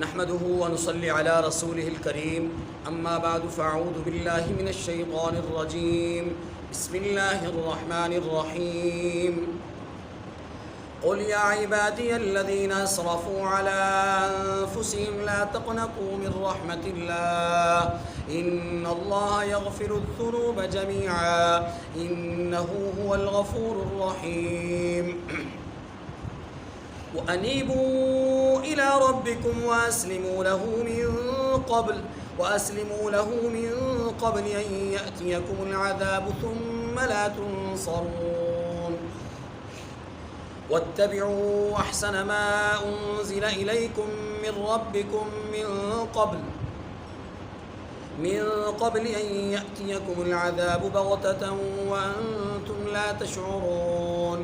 نحمده ونصلي على رسوله الكريم أما بعد فأعوذ بالله من الشيطان الرجيم بسم الله الرحمن الرحيم قل يا عبادي الذين أسرفوا على أنفسهم لا تقنطوا من رحمة الله إن الله يغفر الذنوب جميعا إنه هو الغفور الرحيم وأنيبوا إلى ربكم وأسلموا له من قبل أن يأتيكم العذاب ثم لا تنصرون واتبعوا أحسن ما أنزل إليكم من ربكم من قبل أن يأتيكم العذاب بغتة وأنتم لا تشعرون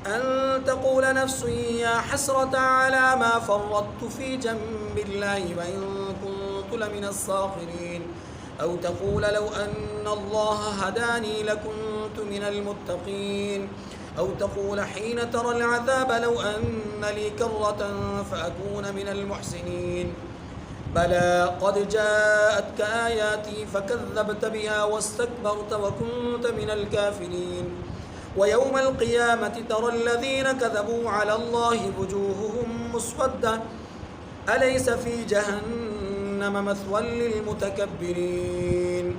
أن تقول نفس يا حسرة على ما فرطت في جنب الله وإن كنت لمن الساخرين أو تقول لو أن الله هداني لكنت من المتقين أو تقول حين ترى العذاب لو أن لي كرة فأكون من المحسنين بلى قد جاءتك آياتي فكذبت بها واستكبرت وكنت من الكافرين ويوم القيامة ترى الذين كذبوا على الله وجوههم مسودة أليس في جهنم مثوى للمتكبرين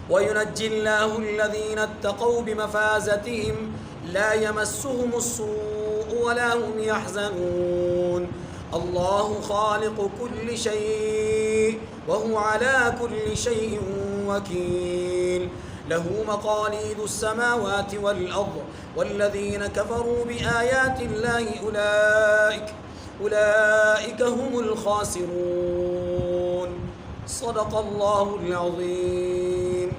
وينجي الله الذين اتقوا بمفازتهم لا يمسهم السوء ولا هم يحزنون الله خالق كل شيء وهو على كل شيء وكيل له مقاليد السماوات والأرض والذين كفروا بآيات الله أولئك هم الخاسرون صدق اللہ العظیم۔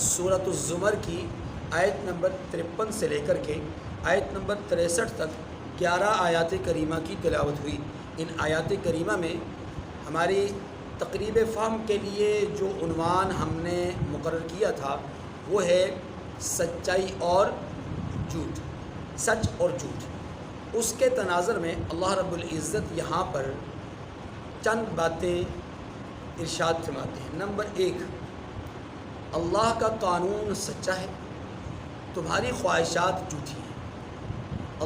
سورۃ الزمر کی آیت نمبر 53 سے لے کر کے آیت نمبر 63 تک 11 آیات کریمہ کی تلاوت ہوئی۔ ان آیات کریمہ میں ہماری تقریب فہم کے لیے جو عنوان ہم نے مقرر کیا تھا وہ ہے سچائی اور جھوٹ، سچ اور جھوٹ۔ اس کے تناظر میں اللہ رب العزت یہاں پر چند باتیں ارشاد فرماتے ہیں۔ نمبر 1، اللہ کا قانون سچا ہے، تمہاری خواہشات جھوٹی ہیں۔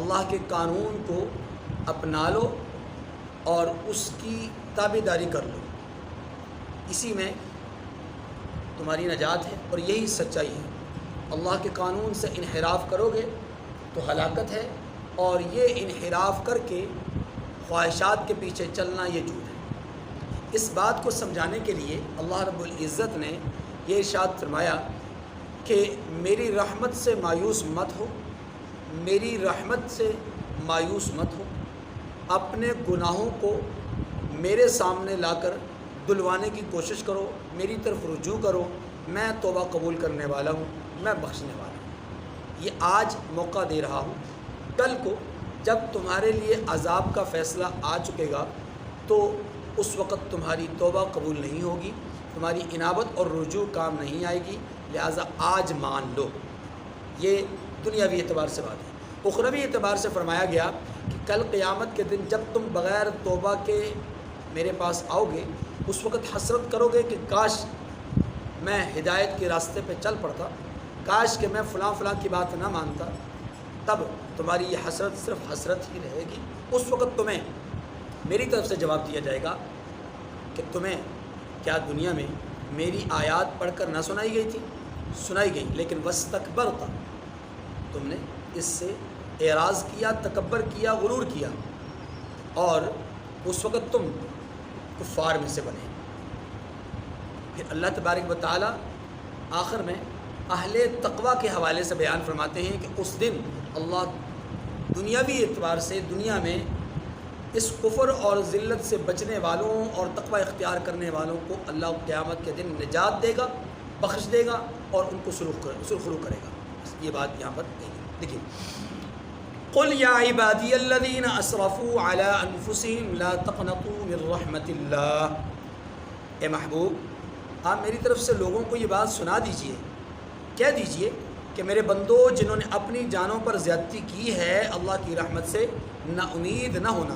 اللہ کے قانون کو اپنا لو اور اس کی تابعداری کر لو، اسی میں تمہاری نجات ہے اور یہی سچائی ہے۔ اللہ کے قانون سے انحراف کرو گے تو ہلاکت ہے، اور یہ انحراف کر کے خواہشات کے پیچھے چلنا یہ جھوٹ ہے۔ اس بات کو سمجھانے کے لیے اللہ رب العزت نے یہ ارشاد فرمایا کہ میری رحمت سے مایوس مت ہو، میری رحمت سے مایوس مت ہو، اپنے گناہوں کو میرے سامنے لا کر دلوانے کی کوشش کرو، میری طرف رجوع کرو، میں توبہ قبول کرنے والا ہوں، میں بخشنے والا ہوں۔ یہ آج موقع دے رہا ہوں، کل کو جب تمہارے لیے عذاب کا فیصلہ آ چکے گا تو اس وقت تمہاری توبہ قبول نہیں ہوگی، تمہاری انابت اور رجوع کام نہیں آئے گی، لہٰذا آج مان لو۔ یہ دنیاوی اعتبار سے بات ہے۔ اخروی اعتبار سے فرمایا گیا کہ کل قیامت کے دن جب تم بغیر توبہ کے میرے پاس آؤ گے اس وقت حسرت کرو گے کہ کاش میں ہدایت کے راستے پہ چل پڑتا، کاش کہ میں فلاں کی بات نہ مانتا، تب تمہاری یہ حسرت صرف حسرت ہی رہے گی۔ اس وقت تمہیں میری طرف سے جواب دیا جائے گا کہ تمہیں کیا دنیا میں میری آیات پڑھ کر نہ سنائی گئی تھی؟ سنائی گئی، لیکن واستکبرت، تم نے اس سے اعراض کیا، تکبر کیا، غرور کیا، اور اس وقت تم کفار میں سے بنے۔ پھر اللہ تبارک و تعالی آخر میں اہل تقوی کے حوالے سے بیان فرماتے ہیں کہ اس دن اللہ دنیاوی اعتبار سے دنیا میں اس کفر اور ذلت سے بچنے والوں اور تقوی اختیار کرنے والوں کو اللہ قیامت کے دن نجات دے گا، بخش دے گا اور ان کو سرخرو کرے گا۔ یہ بات یہاں پر دیکھیے، قل یا عبادی الذین اسرفوا علی انفسہم لا تقنطوا من رحمت اللہ۔ اے محبوب، آپ میری طرف سے لوگوں کو یہ بات سنا دیجئے، کہہ دیجئے کہ میرے بندو جنہوں نے اپنی جانوں پر زیادتی کی ہے، اللہ کی رحمت سے نا امید نہ ہونا،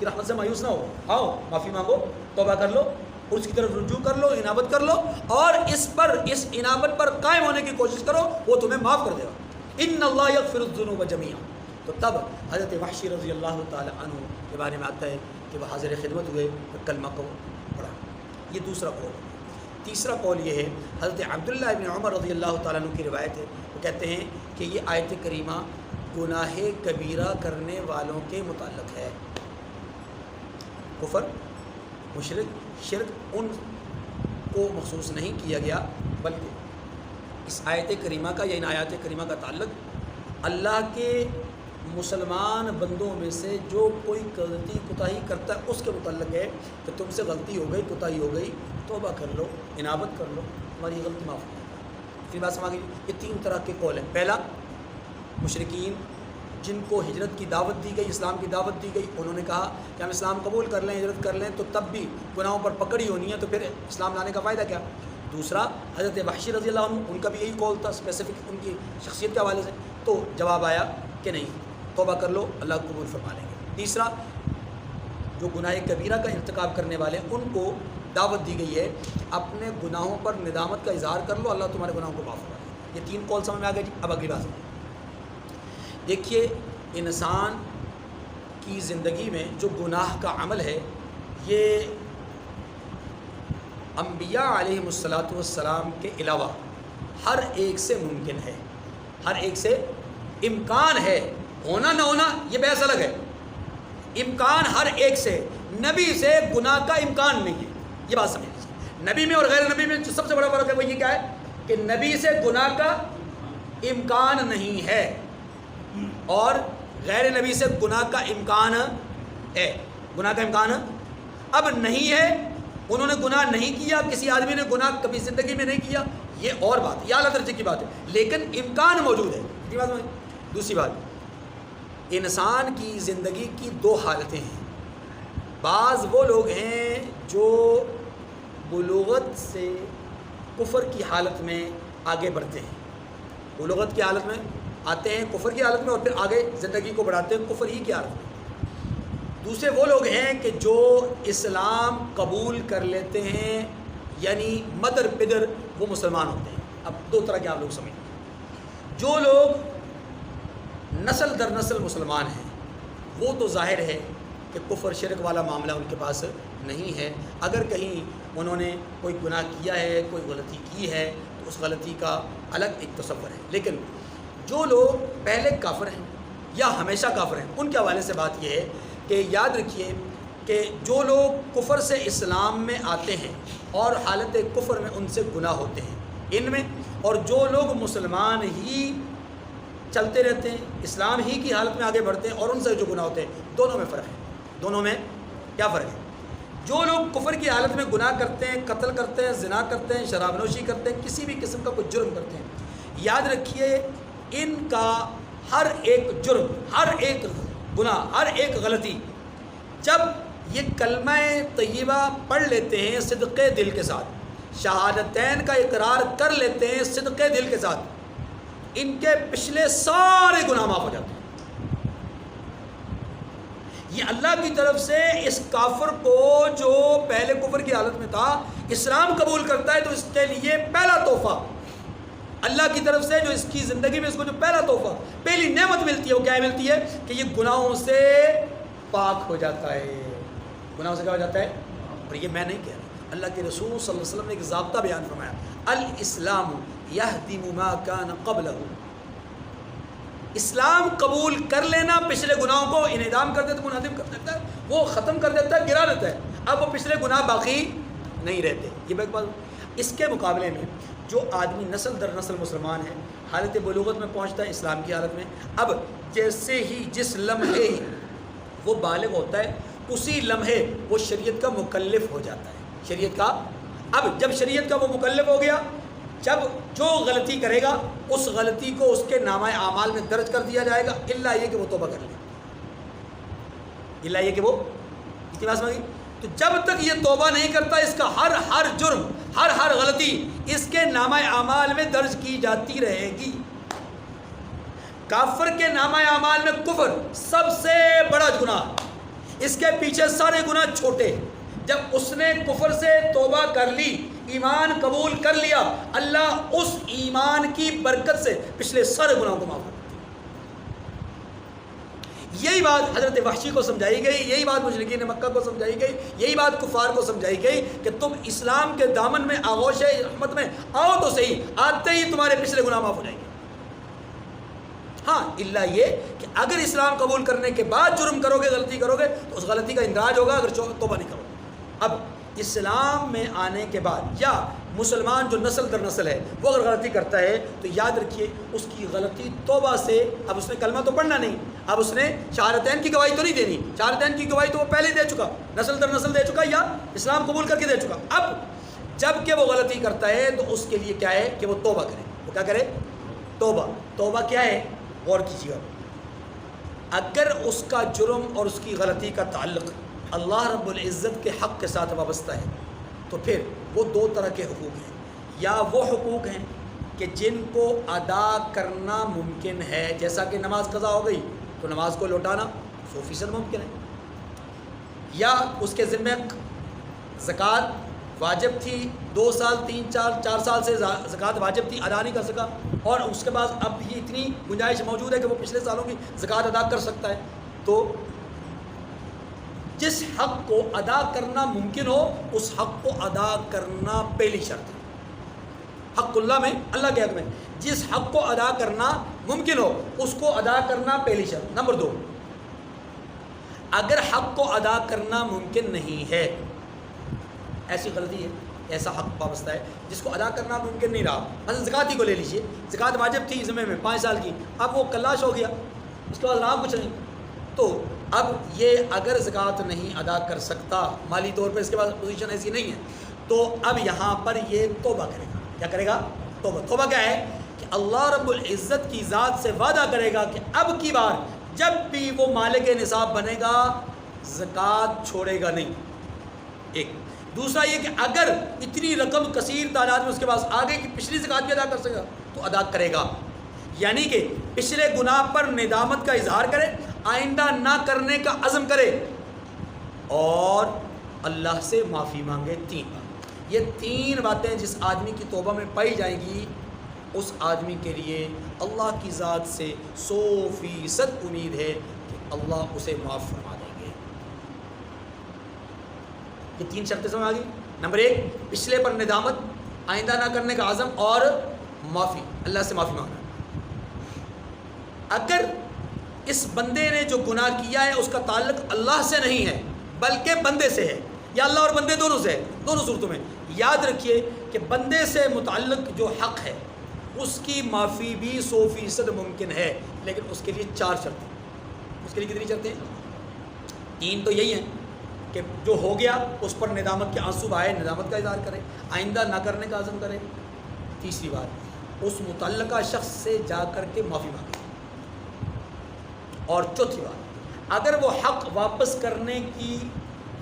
کی رحمت سے مایوس نہ ہو، آؤ معافی مانگو، توبہ کر لو، اس کی طرف رجوع کر لو، انابت کر لو، اور اس انابت پر قائم ہونے کی کوشش کرو، وہ تمہیں معاف کر دے گا۔ ان اللہ یغفر الذنوب جميعا۔ تو تب حضرت وحشی رضی اللہ تعالی عنہ کے بارے میں آتا ہے کہ وہ حاضر خدمت ہوئے، کلمہ کو پڑھا۔ یہ دوسرا قول۔ تیسرا قول یہ ہے، حضرت عبداللہ ابن عمر رضی اللہ تعالیٰ عنہ کی روایت ہے، وہ کہتے ہیں کہ یہ آیت کریمہ گناہ کبیرہ کرنے والوں کے متعلق ہے۔ کفر، مشرک، شرک ان کو مخصوص نہیں کیا گیا، بلکہ اس آیت کریمہ کا یا ان آیات کریمہ کا تعلق اللہ کے مسلمان بندوں میں سے جو کوئی غلطی کوتاہی کرتا ہے اس کے متعلق ہے کہ تم سے غلطی ہو گئی، کوتاہی ہو گئی، توبہ کر لو، انابت کر لو، تمہاری غلطی معاف ہو جائے۔ پھر بات سمجھ گئی۔ یہ تین طرح کے قول ہیں۔ پہلا، مشرکین جن کو ہجرت کی دعوت دی گئی، اسلام کی دعوت دی گئی، انہوں نے کہا کہ ہم اسلام قبول کر لیں، ہجرت کر لیں تو تب بھی گناہوں پر پکڑ ہی ہونی ہے، تو پھر اسلام لانے کا فائدہ کیا؟ دوسرا، حضرت وحشی رضی اللہ عنہ، ان کا بھی یہی قول تھا اسپیسیفک ان کی شخصیت کے حوالے سے، تو جواب آیا کہ نہیں، توبہ کر لو، اللہ قبول فرما لیں گے۔ تیسرا، جو گناہ کبیرہ کا ارتکاب کرنے والے ان کو دعوت دی گئی ہے اپنے گناہوں پر ندامت کا اظہار کر لو، اللہ تمہارے گناہوں کو معاف فرما لے گا۔ یہ تین قول سمجھ میں آ گئے جی۔ اب اگلی بات دیکھیے، انسان کی زندگی میں جو گناہ کا عمل ہے یہ انبیاء علیہم السلام کے علاوہ ہر ایک سے ممکن ہے، ہر ایک سے امکان ہے، ہونا نہ ہونا یہ بحث الگ ہے، امکان ہر ایک سے، نبی سے گناہ کا امکان نہیں ہے، یہ بات سمجھ لیجیے۔ نبی میں اور غیر نبی میں جو سب سے بڑا فرق ہے وہ یہ کیا ہے کہ نبی سے گناہ کا امکان نہیں ہے اور غیر نبی سے گناہ کا امکان ہے۔ گناہ کا امکان اب نہیں ہے، انہوں نے گناہ نہیں کیا، کسی آدمی نے گناہ کبھی زندگی میں نہیں کیا، یہ اور بات، یہ اعلیٰ درجے کی بات ہے، لیکن امکان موجود ہے۔ دوسری بات، انسان کی زندگی کی دو حالتیں ہیں۔ بعض وہ لوگ ہیں جو بلوغت سے کفر کی حالت میں آگے بڑھتے ہیں، بلوغت کی حالت میں آتے ہیں کفر کی حالت میں، اور پھر آگے زندگی کو بڑھاتے ہیں کفر ہی کی حالت میں۔ دوسرے وہ لوگ ہیں کہ جو اسلام قبول کر لیتے ہیں، یعنی مدر پدر وہ مسلمان ہوتے ہیں۔ اب دو طرح کے آپ لوگ سمجھیں، جو لوگ نسل در نسل مسلمان ہیں وہ تو ظاہر ہے کہ کفر شرک والا معاملہ ان کے پاس نہیں ہے، اگر کہیں انہوں نے کوئی گناہ کیا ہے، کوئی غلطی کی ہے تو اس غلطی کا الگ ایک تصور ہے۔ لیکن جو لوگ پہلے کافر ہیں یا ہمیشہ کافر ہیں، ان کے حوالے سے بات یہ ہے کہ یاد رکھیے کہ جو لوگ کفر سے اسلام میں آتے ہیں اور حالت کفر میں ان سے گناہ ہوتے ہیں ان میں، اور جو لوگ مسلمان ہی چلتے رہتے ہیں، اسلام ہی کی حالت میں آگے بڑھتے ہیں اور ان سے جو گناہ ہوتے ہیں، دونوں میں فرق ہے۔ دونوں میں کیا فرق ہے؟ جو لوگ کفر کی حالت میں گناہ کرتے ہیں، قتل کرتے ہیں، زنا کرتے ہیں، شراب نوشی کرتے ہیں، کسی بھی قسم کا کوئی جرم کرتے ہیں، یاد رکھیے ان کا ہر ایک جرم، ہر ایک گناہ، ہر ایک غلطی، جب یہ کلمہ طیبہ پڑھ لیتے ہیں صدقے دل کے ساتھ، شہادتین کا اقرار کر لیتے ہیں صدقے دل کے ساتھ، ان کے پچھلے سارے گناہ معاف ہو جاتے ہیں۔ یہ اللہ کی طرف سے اس کافر کو جو پہلے کفر کی حالت میں تھا اسلام قبول کرتا ہے تو اس کے لیے پہلا تحفہ اللہ کی طرف سے، جو اس کی زندگی میں اس کو جو پہلا تحفہ، پہلی نعمت ملتی ہے وہ کیا ملتی ہے کہ یہ گناہوں سے پاک ہو جاتا ہے، گناہوں سے کیا ہو جاتا ہے۔ اور یہ میں نہیں کہہ رہا، اللہ کے رسول صلی اللہ علیہ وسلم نے ایک ضابطہ بیان فرمایا، الاسلام یہدم ما کان قبلہ، اسلام قبول کر لینا پچھلے گناہوں کو انہدام کر دیتا ہے، منہدم کر دیتا ہے، وہ ختم کر دیتا ہے، گرا دیتا ہے، اب وہ پچھلے گناہ باقی نہیں رہتے۔ یہ ایک بات۔ اس کے مقابلے میں جو آدمی نسل در نسل مسلمان ہے، حالت بلوغت میں پہنچتا ہے اسلام کی حالت میں، اب جیسے ہی جس لمحے وہ بالغ ہوتا ہے اسی لمحے وہ شریعت کا مکلف ہو جاتا ہے، شریعت کا، اب جب شریعت کا وہ مکلف ہو گیا، جب جو غلطی کرے گا اس غلطی کو اس کے نامہ اعمال میں درج کر دیا جائے گا، الا یہ کہ وہ توبہ کر لے، الا یہ کہ وہ اتنی بات سمجھ گئی۔ تو جب تک یہ توبہ نہیں کرتا اس کا ہر جرم، ہر غلطی اس کے نامہ اعمال میں درج کی جاتی رہے گی۔ کافر کے نامہ اعمال میں کفر سب سے بڑا گناہ، اس کے پیچھے سارے گناہ چھوٹے. جب اس نے کفر سے توبہ کر لی، ایمان قبول کر لیا، اللہ اس ایمان کی برکت سے پچھلے سارے گناہوں کو معاف کر دیتے. یہی بات حضرت وحشی کو سمجھائی گئی، یہی بات مشرکین مکہ کو سمجھائی گئی، یہی بات کفار کو سمجھائی گئی کہ تم اسلام کے دامن میں آغوش رحمت میں آؤ تو صحیح، آتے ہی تمہارے پچھلے گناہ معاف ہو جائیں گے. ہاں الا یہ کہ اگر اسلام قبول کرنے کے بعد جرم کرو گے، غلطی کرو گے تو اس غلطی کا اندراج ہوگا اگر توبہ نہیں کرو. اب اسلام میں آنے کے بعد یا مسلمان جو نسل در نسل ہے وہ اگر غلطی کرتا ہے تو یاد رکھیے اس کی غلطی توبہ سے، اب اس نے کلمہ تو پڑھنا نہیں، اب اس نے شہادتین کی گواہی تو نہیں دینی، شہادتین کی گواہی تو وہ پہلے دے چکا، نسل در نسل دے چکا یا اسلام قبول کر کے دے چکا. اب جب کہ وہ غلطی کرتا ہے تو اس کے لیے کیا ہے کہ وہ توبہ کرے. وہ کیا کرے؟ توبہ. توبہ کیا ہے؟ غور کیجیے. اگر اس کا جرم اور اس کی غلطی کا تعلق اللہ رب العزت کے حق کے ساتھ وابستہ ہے تو پھر وہ دو طرح کے حقوق ہیں. یا وہ حقوق ہیں کہ جن کو ادا کرنا ممکن ہے، جیسا کہ نماز قضا ہو گئی تو نماز کو لوٹانا 100% ممکن ہے، یا اس کے ذمہ زکوٰۃ واجب تھی 2 سال 3 4 سال سے زکوٰۃ واجب تھی، ادا نہیں کر سکا، اور اس کے بعد اب بھی اتنی گنجائش موجود ہے کہ وہ پچھلے سالوں کی زکوٰۃ ادا کر سکتا ہے. تو جس حق کو ادا کرنا ممکن ہو اس حق کو ادا کرنا پہلی شرط ہے. حق اللہ میں، اللہ کے حق میں جس حق کو ادا کرنا ممکن ہو اس کو ادا کرنا پہلی شرط. نمبر 2، اگر حق کو ادا کرنا ممکن نہیں ہے، ایسی غلطی ہے، ایسا حق وابستہ ہے جس کو ادا کرنا ممکن نہیں رہا، مثلا زکوٰۃ ہی کو لے لیجئے، زکوٰۃ واجب تھی ذمہ میں 5 سال کی، اب وہ کلاش ہو گیا، اس کے بعد رہا کچھ نہیں، تو اب یہ اگر زکوٰۃ نہیں ادا کر سکتا مالی طور پہ، اس کے بعد پوزیشن ایسی نہیں ہے، تو اب یہاں پر یہ توبہ کرے گا. کیا کرے گا؟ توبہ. توبہ کیا ہے کہ اللہ رب العزت کی ذات سے وعدہ کرے گا کہ اب کی بار جب بھی وہ مالک نصاب بنے گا زکوٰۃ چھوڑے گا نہیں. ایک دوسرا یہ کہ اگر اتنی رقم کثیر تعداد میں اس کے پاس آگے کی پچھلی زکوٰۃ بھی ادا کر سکے گا تو ادا کرے گا. یعنی کہ پچھلے گناہ پر ندامت کا اظہار کرے، آئندہ نہ کرنے کا عزم کرے اور اللہ سے معافی مانگے. 3 بات، یہ 3 باتیں جس آدمی کی توبہ میں پائی جائیں گی اس آدمی کے لیے اللہ کی ذات سے 100% امید ہے کہ اللہ اسے معاف فرما دیں گے. یہ 3 شرطیں سمجھ آ گئی. نمبر 1، پچھلے پر ندامت، آئندہ نہ کرنے کا عزم اور معافی، اللہ سے معافی مانگنا. اگر اس بندے نے جو گناہ کیا ہے اس کا تعلق اللہ سے نہیں ہے بلکہ بندے سے ہے، یا اللہ اور بندے دونوں سے ہے، دونوں صورتوں میں یاد رکھیے کہ بندے سے متعلق جو حق ہے اس کی معافی بھی 100% ممکن ہے، لیکن اس کے لیے 4 شرطیں. اس کے لیے کتنی شرطیں؟ 3 تو یہی ہیں کہ جو ہو گیا اس پر ندامت کے آنسو بہائے، ندامت کا اظہار کرے، آئندہ نہ کرنے کا عزم کرے. تیسری بات، اس متعلقہ شخص سے جا کر کے معافی مانگے. اور چوتھی بات، اگر وہ حق واپس کرنے کی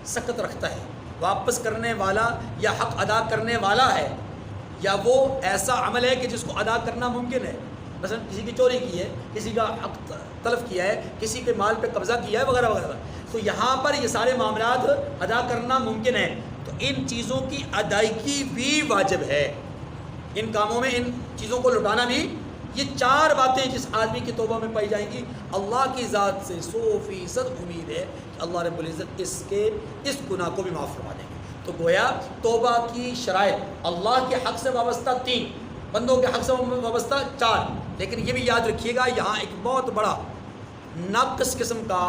سخت رکھتا ہے، واپس کرنے والا یا حق ادا کرنے والا ہے، یا وہ ایسا عمل ہے کہ جس کو ادا کرنا ممکن ہے، مثلا کسی کی چوری کی ہے، کسی کا حق تلف کیا ہے، کسی کے مال پہ قبضہ کیا ہے وغیرہ وغیرہ، تو یہاں پر یہ سارے معاملات ادا کرنا ممکن ہے، تو ان چیزوں کی ادائیگی بھی واجب ہے. ان کاموں میں ان چیزوں کو لوٹانا بھی. یہ 4 باتیں جس آدمی کی توبہ میں پائی جائیں گی اللہ کی ذات سے 100% امید ہے کہ اللہ رب العزت اس گناہ کو بھی معاف فرما دیں گے. تو گویا توبہ کی شرائط اللہ کے حق سے وابستہ 3، بندوں کے حق سے وابستہ 4. لیکن یہ بھی یاد رکھیے گا یہاں ایک بہت بڑا ناقص قسم کا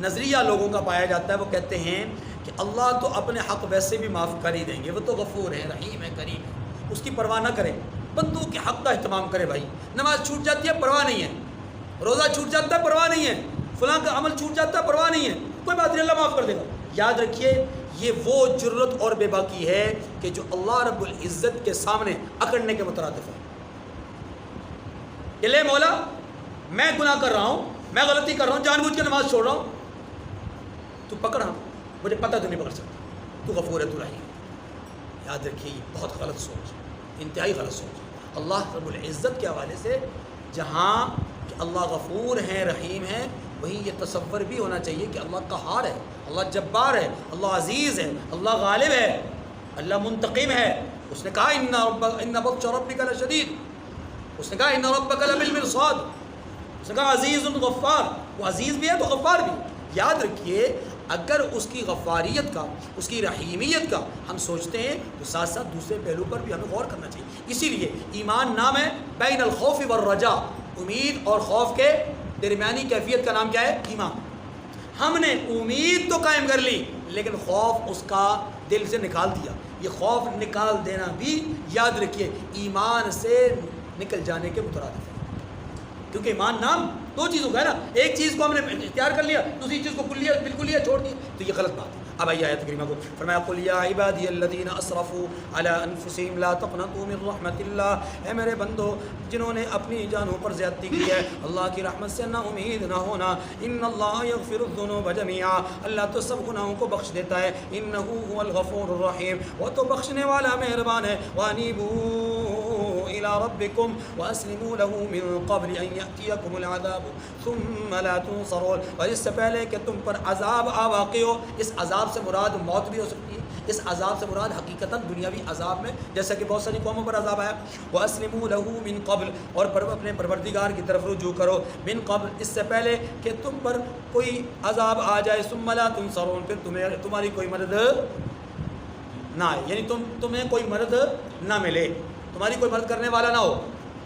نظریہ لوگوں کا پایا جاتا ہے. وہ کہتے ہیں کہ اللہ تو اپنے حق ویسے بھی معاف کر ہی دیں گے، وہ تو غفور ہے، رحیم ہے، کریم ہے، اس کی پرواہ نہ کرے، بندوں کے حق کا اہتمام کرے. بھائی نماز چھوٹ جاتی ہے پرواہ نہیں ہے، روزہ چھوٹ جاتا ہے پرواہ نہیں ہے، فلاں کا عمل چھوٹ جاتا ہے پرواہ نہیں ہے، کوئی بات نہیں، اللہ معاف کر دے گا. یاد رکھیے یہ وہ جرت اور بے باکی ہے کہ جو اللہ رب العزت کے سامنے اکڑنے کے مترادف ہے. کہ لے مولا میں گناہ کر رہا ہوں، میں غلطی کر رہا ہوں، جان بوجھ کے نماز چھوڑ رہا ہوں، تو پکڑ، ہاں مجھے پتہ تو نہیں پکڑ سکتا، تو غفور ہے، تو رحیم. یاد رکھیے یہ بہت غلط سوچ، انتہائی غلط سوچ. اللہ رب العزت کے حوالے سے جہاں کہ اللہ غفور ہیں، رحیم ہیں، وہیں یہ تصور بھی ہونا چاہیے کہ اللہ قہار ہے، اللہ جبار ہے، اللہ عزیز ہے، اللہ غالب ہے، اللہ منتقم ہے۔ اس نے کہا ان بطش ربک لشدید، اس نے کہا ان ربک لبالمرصاد، اس نے کہا عزیز غفار، وہ عزیز بھی ہے تو غفار بھی۔ یاد رکھیے اگر اس کی غفاریت کا، اس کی رحیمیت کا ہم سوچتے ہیں تو ساتھ ساتھ دوسرے پہلو پر بھی ہمیں غور کرنا چاہیے۔ اسی لیے ایمان نام ہے بین الخوف والرجاء، امید اور خوف کے درمیانی کیفیت کا نام کیا ہے؟ ایمان۔ ہم نے امید تو قائم کر لی لیکن خوف اس کا دل سے نکال دیا۔ یہ خوف نکال دینا بھی یاد رکھیے ایمان سے نکل جانے کے مترادف ہے، کیونکہ ایمان نام دو چیزوں کا ہے نا، ایک چیز کو ہم نے اختیار کر لیا، دوسری چیز کو بالکل چھوڑ دیا، تو یہ غلط بات ہے۔ اب آئیے آیت کریمہ کو، فرمایا قل یا عبادی الذین اسرفوا علی انفسہم لا تقنطوا من رحمت اللہ، اے میرے بندو جنہوں نے اپنی جانوں پر زیادتی کی ہے اللہ کی رحمت سے نا امید نہ ہونا، ان اللہ یغفر الذنوب جميعا، اللہ تو سب گناہوں کو بخش دیتا ہے، انہ هو الغفور الرحیم، وہ تو بخشنے والا مہربان ہے، وانیبوا الی ربکم واسلموا له من قبل ان یأتیکم العذاب ثم لا تنصرون، اور اس سے پہلے کہ تم پر عذاب آ واقع ہو، اس عذاب سے مراد موت بھی ہو سکتی ہے، اس عذاب سے مراد حقیقتاً دنیاوی عذاب میں جیسا کہ بہت ساری قوموں پر عذاب آیا، وَأَسْلِمُوا لَهُ مِن قَبْلِ، اور اپنے پروردگار کی طرف رجوع کرو، من قبل اس سے پہلے کہ تم پر کوئی عذاب آ جائے، ثُمَّ لَا تُنصَرُونَ، پھر تمہاری کوئی مدد نہ آئے، یعنی تمہیں کوئی مدد نہ ملے، تمہاری کوئی مدد کرنے والا نہ ہو،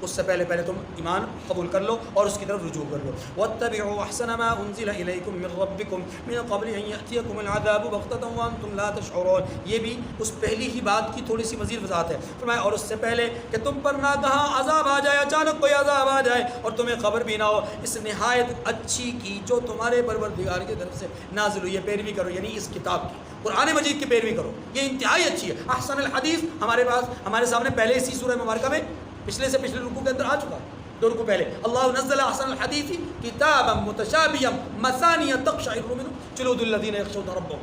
اس سے پہلے تم ایمان قبول کر لو اور اس کی طرف رجوع کر لو۔ وَاتَّبِعُوا أَحْسَنَ مَا أُنزِلَ إِلَيْكُم مِّن رَّبِّكُم مِّن قَبْلِ أَن يَأْتِيَكُمُ الْعَذَابُ بَغْتَةً وَأَنتُمْ لَا تَشْعُرُونَ، یہ بھی اس پہلی ہی بات کی تھوڑی سی مزید وضاحت ہے۔ فرمایا اور اس سے پہلے کہ تم پر ناگہاں عذاب آ جائے، اچانک کوئی عذاب آ جائے اور تمہیں خبر بھی نہ ہو، اس نہایت اچھی کی جو تمہارے پروردگار کی طرف سے نازل ہوئی ہے پیروی کرو، یعنی اس کتاب کی، قرآن مجید کی پیروی کرو، یہ انتہائی اچھی ہے۔ احسن الحدیث ہمارے سامنے پہلے اسی سورہ مبارکہ میں پچھلے رکوع کے اندر آ چکا، 2 رکوع پہلے، اللہ نزل احسن الحدیث کتابا متشابہا مثانیہ تقشعر منہ جلود الذین یخشون ربهم،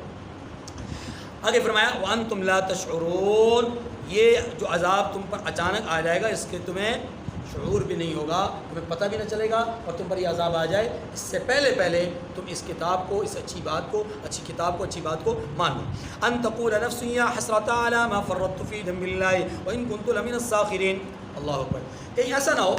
آگے فرمایا وانتم لا تشعرون، یہ جو عذاب تم پر اچانک آ جائے گا اس کے تمہیں شعور بھی نہیں ہوگا، تمہیں پتہ بھی نہ چلے گا، اور تم پر یہ عذاب آ جائے اس سے پہلے تم اس کتاب کو، اس اچھی بات کو، اچھی کتاب کو، اچھی بات کو مان لو۔ ان تقول نفس یا حسرۃ علی ما فرطت فی جنب اللہ وان کنت لمن الساخرین، اللہ اکبر، کہیں ایسا نہ ہو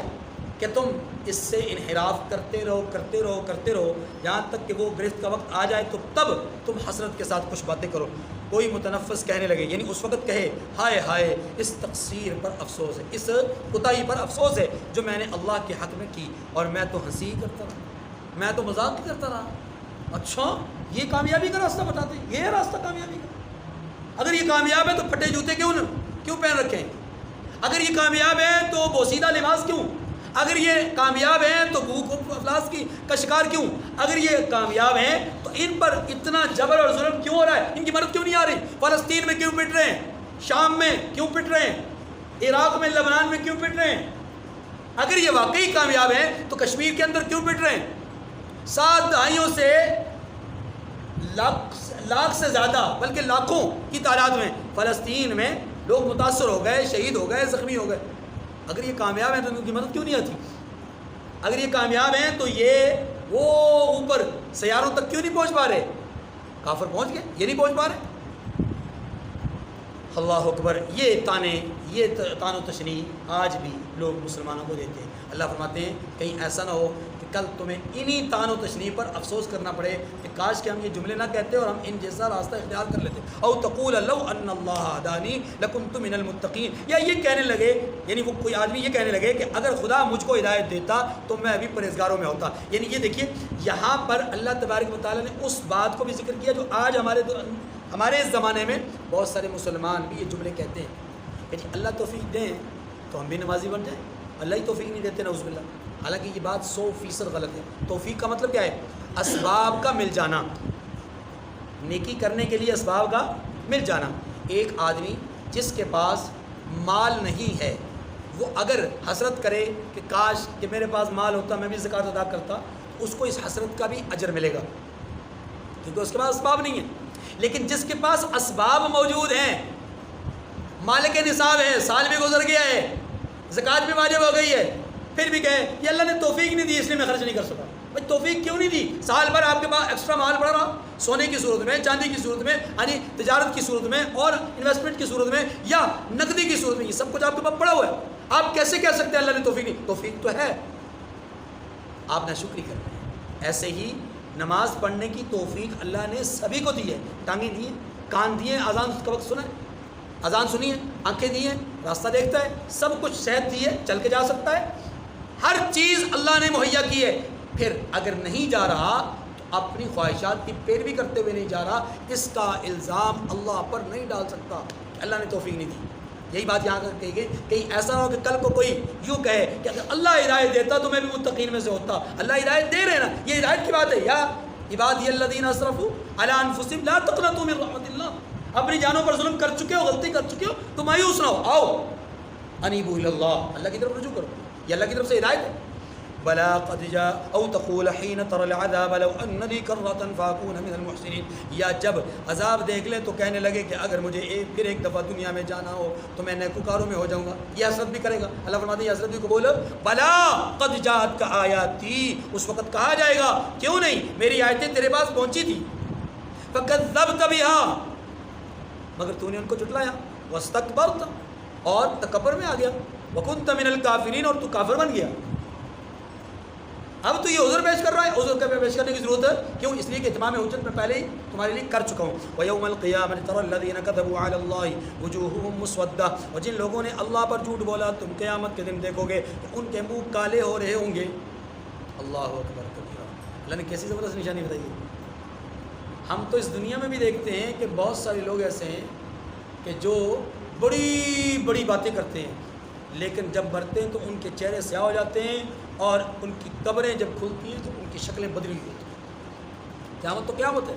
کہ تم اس سے انحراف کرتے رہو یہاں تک کہ وہ گرفت کا وقت آ جائے تو تب تم حسرت کے ساتھ کچھ باتیں کرو۔ کوئی متنفس کہنے لگے، یعنی اس وقت کہے ہائے ہائے اس تقصیر پر افسوس ہے، اس کوتاہی پر افسوس ہے جو میں نے اللہ کے حق میں کی، اور میں تو ہنسی کرتا رہا، میں تو مذاق کرتا رہا۔ اچھا یہ کامیابی کا راستہ بتاتے ہیں، یہ ہے راستہ کامیابی کا؟ اگر یہ کامیاب ہے تو پھٹے جوتے کیوں پہن رکھے ہیں؟ اگر یہ کامیاب ہے تو بوسیدہ لباس کیوں؟ اگر یہ کامیاب ہیں تو بھوک افلاس کا شکار کیوں؟ اگر یہ کامیاب ہیں تو ان پر اتنا جبر اور ظلم کیوں ہو رہا ہے؟ ان کی مدد کیوں نہیں آ رہی؟ فلسطین میں کیوں پٹ رہے ہیں؟ شام میں کیوں پٹ رہے ہیں؟ عراق میں، لبنان میں کیوں پٹ رہے ہیں؟ اگر یہ واقعی کامیاب ہیں تو کشمیر کے اندر کیوں پٹ رہے ہیں؟ 7 دہائیوں سے لاکھ سے زیادہ بلکہ لاکھوں کی تعداد میں فلسطین میں لوگ متاثر ہو گئے، شہید ہو گئے، زخمی ہو گئے۔ اگر یہ کامیاب ہیں تو ان کی مدد کیوں نہیں آتی؟ اگر یہ کامیاب ہیں تو یہ وہ اوپر سیاروں تک کیوں نہیں پہنچ پا رہے؟ کافر پہنچ گئے، یہ نہیں پہنچ پا رہے۔ اللہ اکبر، یہ تان و تشنیع آج بھی لوگ مسلمانوں کو دیتے ہیں۔ اللہ فرماتے ہیں کہیں ایسا نہ ہو کہ کل تمہیں انہی تان و تشنیع پر افسوس کرنا پڑے کہ کاش کہ ہم یہ جملے نہ کہتے اور ہم ان جیسا راستہ اختیار کر لیتے، او تقول لو ان اللہ ہدانی لکنت من المتقین، یا یہ کہنے لگے، یعنی وہ کوئی آدمی یہ کہنے لگے کہ اگر خدا مجھ کو ہدایت دیتا تو میں ابھی پرہیزگاروں میں ہوتا۔ یعنی یہ دیکھیے یہاں پر اللہ تبارک و تعالیٰ نے اس بات کو بھی ذکر کیا جو آج ہمارے اس زمانے میں بہت سارے مسلمان بھی یہ جملے کہتے ہیں کہ اللہ توفیق دیں تو ہم بھی نمازی بن جائیں، اللہ ہی توفیق نہیں دیتے نعوذ باللہ۔ حالانکہ یہ بات 100% غلط ہے۔ توفیق کا مطلب کیا ہے؟ اسباب کا مل جانا، نیکی کرنے کے لیے اسباب کا مل جانا۔ ایک آدمی جس کے پاس مال نہیں ہے وہ اگر حسرت کرے کہ کاش کہ میرے پاس مال ہوتا، میں بھی زکوٰۃ ادا کرتا، اس کو اس حسرت کا بھی اجر ملے گا کیونکہ اس کے پاس اسباب نہیں ہیں۔ لیکن جس کے پاس اسباب موجود ہیں، مالک نصاب ہے، سال بھی گزر گیا ہے، زکوٰۃ بھی واجب ہو گئی ہے، پھر بھی کہے یہ اللہ نے توفیق نہیں دی اس لیے میں خرچ نہیں کر سکا، بھائی توفیق کیوں نہیں دی؟ سال بھر آپ کے پاس ایکسٹرا مال پڑا رہا، سونے کی صورت میں، چاندی کی صورت میں، یعنی تجارت کی صورت میں اور انویسٹمنٹ کی صورت میں یا نقدی کی صورت میں، یہ سب کچھ آپ کے پاس پڑا ہوا ہے. آپ کیسے کہہ سکتے ہیں اللہ نے توفیق نہیں؟ توفیق تو ہے، آپ ناشکری کر رہے ہیں. ایسے ہی نماز پڑھنے کی توفیق اللہ نے سبھی کو دی ہے. ٹانگیں دی ہیں، کان دیے، اذان کا وقت سنا ہے، اذان سنی ہے، آنکھیں دی ہیں، راستہ دیکھتا ہے، سب کچھ صحت دی ہے، چل کے جا سکتا ہے، ہر چیز اللہ نے مہیا کی ہے. پھر اگر نہیں جا رہا تو اپنی خواہشات کی پیروی کرتے ہوئے نہیں جا رہا، اس کا الزام اللہ پر نہیں ڈال سکتا کہ اللہ نے توفیق نہیں دی. یہی بات یہاں کہی گئی. کہیں ایسا ہو کہ کل کو کوئی یوں کہے کہ اگر اللہ ہدایت دیتا تو میں بھی متقین میں سے ہوتا. اللہ ہدایت دے رہے نا، یہ ہدایت کی بات ہے. یا عبادی الذین اسرفوا علی انفسہم لا تقنطوا من رحمت اللہ. اپنی جانوں پر ظلم کر چکے ہو، غلطی کر چکے ہو تو مایوس نہ ہو، آؤ انیبوا الی اللہ، اللہ کی طرف رجوع کرو. یہ اللہ کی طرف سے ہدایت ہے. بلا قد جاء او تقول حين ترى العذاب لو ان لي كرة فاكون من المحسنين. یا جب عذاب دیکھ لیں تو کہنے لگے کہ اگر مجھے پھر ایک دفعہ دنیا میں جانا ہو تو میں نیکوکاروں میں ہو جاؤں گا. یہ حسرت بھی کرے گا. اللہ فرماتے ہیں حسرت بھی کو بولو بلا قد جاءت کا آیاتی، اس وقت کہا جائے گا کیوں نہیں میری آیتیں تیرے پاس پہنچی تھی. فکذبت بها، مگر تو نے ان کو جھٹلایا. واستکبرت، اور تکبر میں آ گیا. وکنت من الکافرین، اور تو کافر بن گیا. اب تو یہ عذر پیش کر رہا ہے. عذر کا پیش کرنے کی ضرورت ہے کیوں؟ اس لیے کہ اتمام حجت میں پہلے ہی تمہارے لیے کر چکا ہوں. وَيَوْمَ الْقِيَامَةِ تَرَى الَّذِينَ كَذَبُوا عَلَى اللَّهِ وُجُوهُهُمْ مُسْوَدَّةٌ، اور جن لوگوں نے اللہ پر جھوٹ بولا تم قیامت کے دن دیکھو گے کہ ان کے منہ کالے ہو رہے ہوں گے. اللہ اکبر کبیرہ. اللہ نے کیسی زبردست نشانی بتائی ہے. ہم تو اس دنیا میں بھی دیکھتے ہیں کہ بہت سارے لوگ ایسے ہیں کہ جو بڑی بڑی باتیں کرتے ہیں، لیکن جب مرتے ہیں تو ان کے چہرے سیاہ ہو جاتے ہیں اور ان کی قبریں جب کھلتی ہیں تو ان کی شکلیں بدلی ہوتی ہیں. قیامت تو قیامت ہے.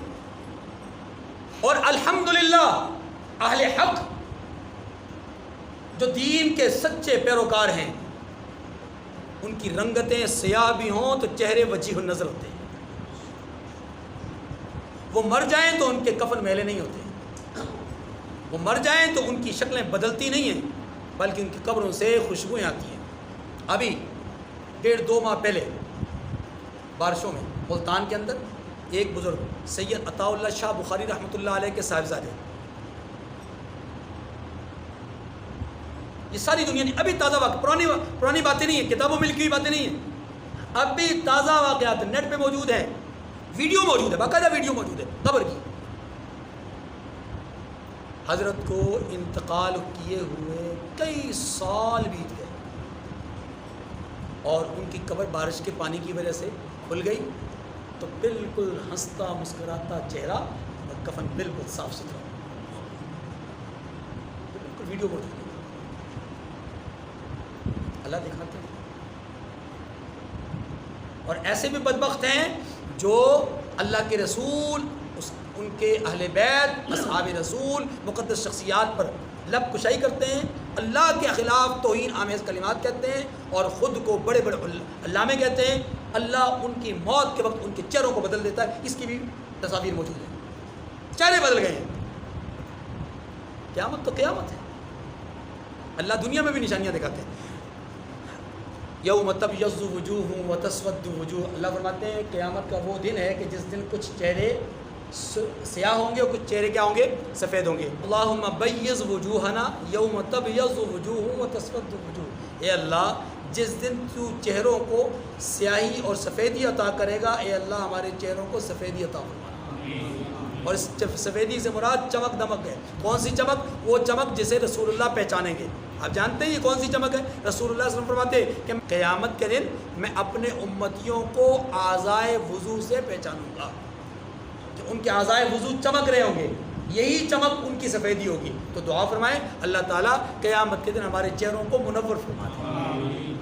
اور الحمدللہ اہل حق جو دین کے سچے پیروکار ہیں ان کی رنگتیں سیاہ بھی ہوں تو چہرے وجیح نظر ہوتے ہیں. وہ مر جائیں تو ان کے کفن میلے نہیں ہوتے، وہ مر جائیں تو ان کی شکلیں بدلتی نہیں ہیں بلکہ ان کی قبروں سے خوشبوئیں آتی ہیں. ابھی 1.5-2 ماہ پہلے بارشوں میں ملتان کے اندر ایک بزرگ سید عطا اللہ شاہ بخاری رحمۃ اللہ علیہ کے صاحبزادے، یہ ساری دنیا نے ابھی تازہ واقع، پرانی باتیں نہیں ہیں، کتابوں میں لکھی ہوئی باتیں نہیں ہیں، ابھی تازہ واقعات نیٹ پہ موجود ہیں، ویڈیو موجود ہے، باقاعدہ ویڈیو موجود ہے قبر کی. حضرت کو انتقال کیے ہوئے کئی سال بیت گئے اور ان کی قبر بارش کے پانی کی وجہ سے کھل گئی تو بالکل ہنستا مسکراتا چہرہ اور کفن بالکل صاف ستھرا، بالکل ویڈیو موجود ہے. اللہ دکھاتے ہیں. اور ایسے بھی بدبخت ہیں جو اللہ کے رسول، ان کے اہل بیت، اصحاب رسول، مقدس شخصیات پر لب کشائی کرتے ہیں، اللہ کے خلاف توہین آمیز کلمات کہتے ہیں اور خود کو بڑے بڑے علامے کہتے ہیں. اللہ ان کی موت کے وقت ان کے چہروں کو بدل دیتا ہے. اس کی بھی تصاویر موجود ہیں، چہرے بدل گئے ہیں. قیامت تو قیامت ہے. اللہ دنیا میں بھی نشانیاں دکھاتے ہیں. یوم تبیض وجوہ وتسود وجوہ، اللہ فرماتے ہیں قیامت کا وہ دن ہے کہ جس دن کچھ چہرے سیاہ ہوں گے اور کچھ چہرے کیا ہوں گے؟ سفید ہوں گے. اللہم بیض وجوہنا یوم تبیض وجوہ وتسود وجوہ. اے اللہ جس دن تو چہروں کو سیاہی اور سفیدی عطا کرے گا، اے اللہ ہمارے چہروں کو سفیدی عطا فرما. اور اس سفیدی سے مراد چمک دمک ہے. کون سی چمک؟ وہ چمک جسے رسول اللہ پہچانیں گے. آپ جانتے ہیں یہ کون سی چمک ہے؟ رسول اللہ صلی اللہ علیہ وسلم فرماتے ہیں کہ قیامت کے دن میں اپنے امتیوں کو اعضائے وضو سے پہچانوں گا، کہ ان کے اعضائے وضو چمک رہے ہوں گے، یہی چمک ان کی سفیدی ہوگی. تو دعا فرمائیں اللہ تعالیٰ قیامت کے دن ہمارے چہروں کو منور فرما دے.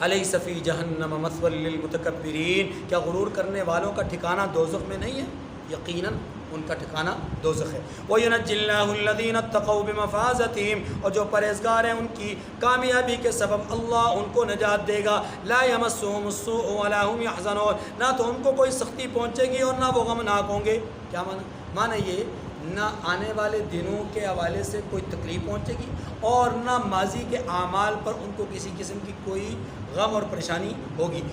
الیس فی جہنم مثوی للمتکبرین، کیا غرور کرنے والوں کا ٹھکانہ دوزخ میں نہیں ہے؟ یقیناً ان کا ٹھکانہ دوزخ ہے. وَيُنَجِّي اللَّهُ الَّذِينَ اتَّقَوْا بِمَفَازَتِهِمْ، اور جو پرہیزگار ہیں ان کی کامیابی کے سبب اللہ ان کو نجات دے گا. لَا يَمَسُّهُمُ السُّوءُ وَلَا هُمْ يَحْزَنُونَ، نہ تو ان کو کوئی سختی پہنچے گی اور نہ وہ غمناک ہوں گے. کیا معنی یہ؟ نہ آنے والے دنوں کے حوالے سے کوئی تکلیف پہنچے گی اور نہ ماضی کے اعمال پر ان کو کسی قسم کی کوئی غم اور پریشانی ہوگی.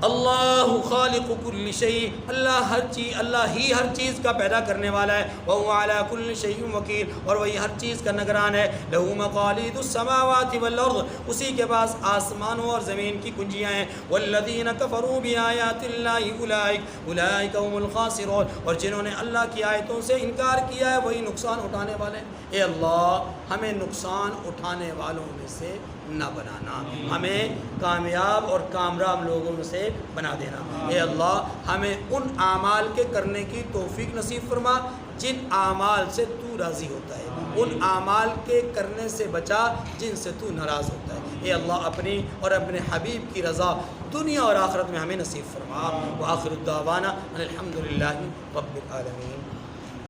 اللہ خالق کل شیء، اللہ ہی ہر چیز کا پیدا کرنے والا ہے، وہو علی کل شیء وکیل، اور وہی ہر چیز کا نگران ہے، لہ مقالید السماوات والارض، اسی کے پاس آسمانوں اور زمین کی کنجیاں ہیں، والذین کفروا بآیات اللہ اولئک هم الخاسرون، اور جنہوں نے اللہ کی آیتوں سے انکار کیا ہے وہی نقصان اٹھانے والے ہیں۔ اے اللہ ہمیں نقصان اٹھانے والوں میں سے نہ بنانا، ہمیں کامیاب اور کامراب لوگوں میں سے بنا دینا۔ اے اللہ ہمیں ان اعمال کے کرنے کی توفیق نصیب فرما جن اعمال سے تو راضی ہوتا ہے، ان اعمال کے کرنے سے بچا جن سے تو ناراض ہوتا ہے۔ اے اللہ اپنی اور اپنے حبیب کی رضا دنیا اور آخرت میں ہمیں نصیب فرما۔ وآخر الدعوانا ان الحمد للہ رب العالمین۔